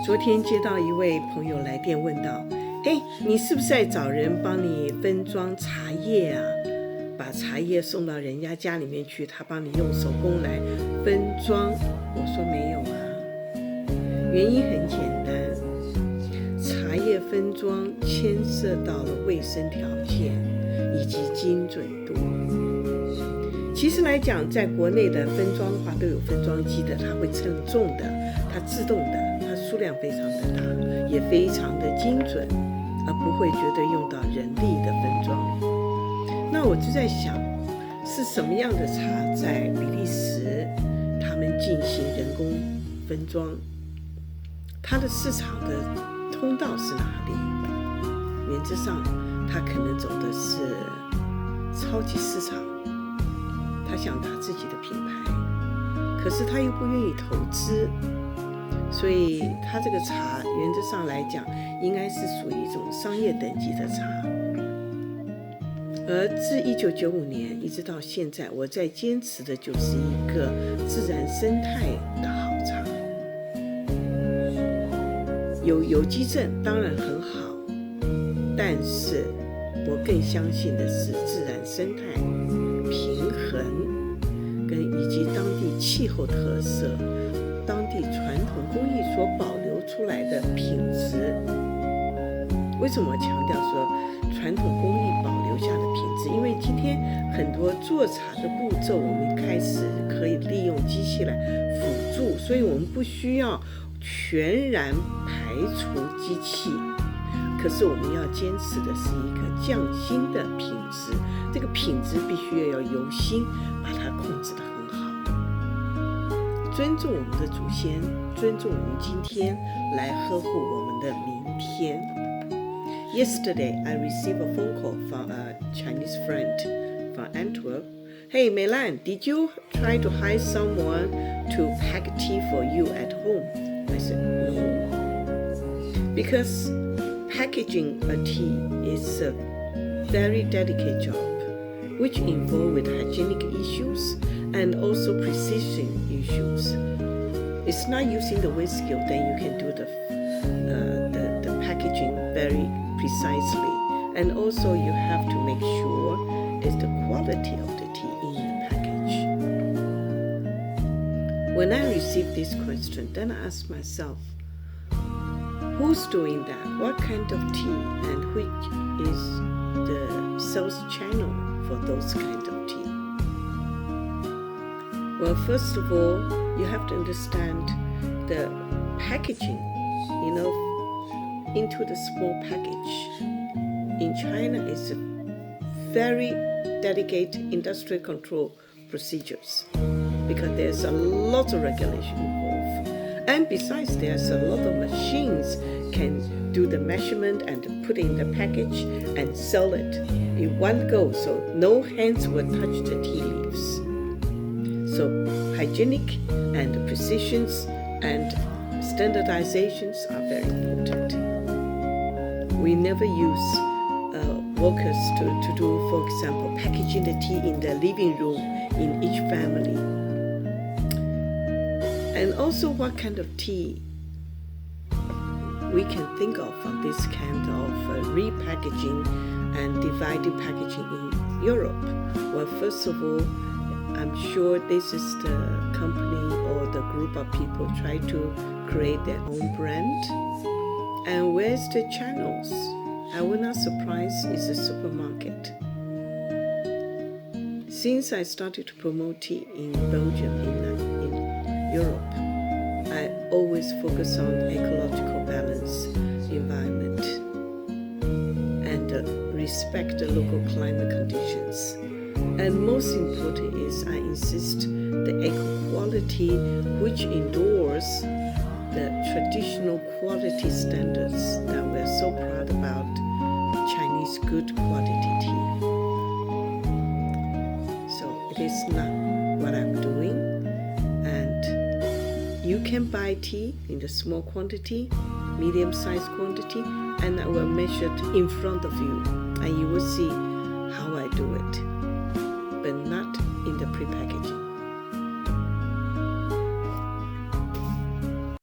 昨天接到一位朋友来电问道：嘿，你是不是在找人帮你分装茶叶啊？把茶叶送到人家家里面去，他帮你用手工来分装。我说没有啊，原因很简单，茶叶分装牵涉到了卫生条件以及精准度。其实来讲，在国内的分装的话都有分装机的，它会称重的，它自动的，它数量非常的大，也非常的精准，而不会觉得用到人力的分装。那我就在想，是什么样的茶在比利时他们进行人工分装？它的市场的通道是哪里？原则上，它可能走的是超级市场。他想打自己的品牌，可是他又不愿意投资，所以他这个茶原则上来讲，应该是属于一种商业等级的茶。而自1995年一直到现在，我在坚持的就是一个自然生态的好茶。有机证当然很好，但是我更相信的是自然生态。平衡跟以及当地气候特色、当地传统工艺所保留出来的品质。为什么强调说传统工艺保留下的品质？因为今天很多做茶的步骤，我们开始可以利用机器来辅助，所以我们不需要全然排除机器。可是我们要坚持的是一个匠心的品质，这个品质必须要由心把它控制得很好，尊重我们的祖先，尊重我们今天，来呵护我们的明天。Yesterday, I received a phone call from a Chinese friend from Antwerp. Hey, Melan, did you try to hire someone to pack tea for you at home? I said, no. Because packaging a tea is a very delicate job, which involves with hygienic issues and also precision issues. It's not using the wet skill, then you can do the packaging very precisely. And also you have to make sure it's the quality of the tea in the package. When I received this question, then I asked myself, who's doing that? What kind of tea and which is the sales channel for those kind of tea? Well, first of all, you have to understand the packaging, into the small package. In China, it's a very delicate industrial control procedures because there's a lot of regulation involved. And besides, there's a lot of machines can do the measurement and put in the package and sell it in one go, so no hands will touch the tea leaves. So hygienic and precisions and standardizations are very important. We never use workers to do, for example, packaging the tea in the living room in each family. And also what kind of tea we can think of from this kind of repackaging and divided packaging in Europe. Well, first of all, I'm sure this is the company or the group of people try to create their own brand. And where's the channels? I will not surprise it's a supermarket. Since I started to promote tea in Belgium, in Europe, I always focus on ecological balance, environment, and respect the local climate conditions. And most important is I insist the eco-quality which endorse the traditional quality standards that we're so proud about, Chinese good quality tea. So it is not what I'm doing, and you can buy tea in the small quantity, medium-sized quantity, and I will measure it in front of you, and you will see how I do it.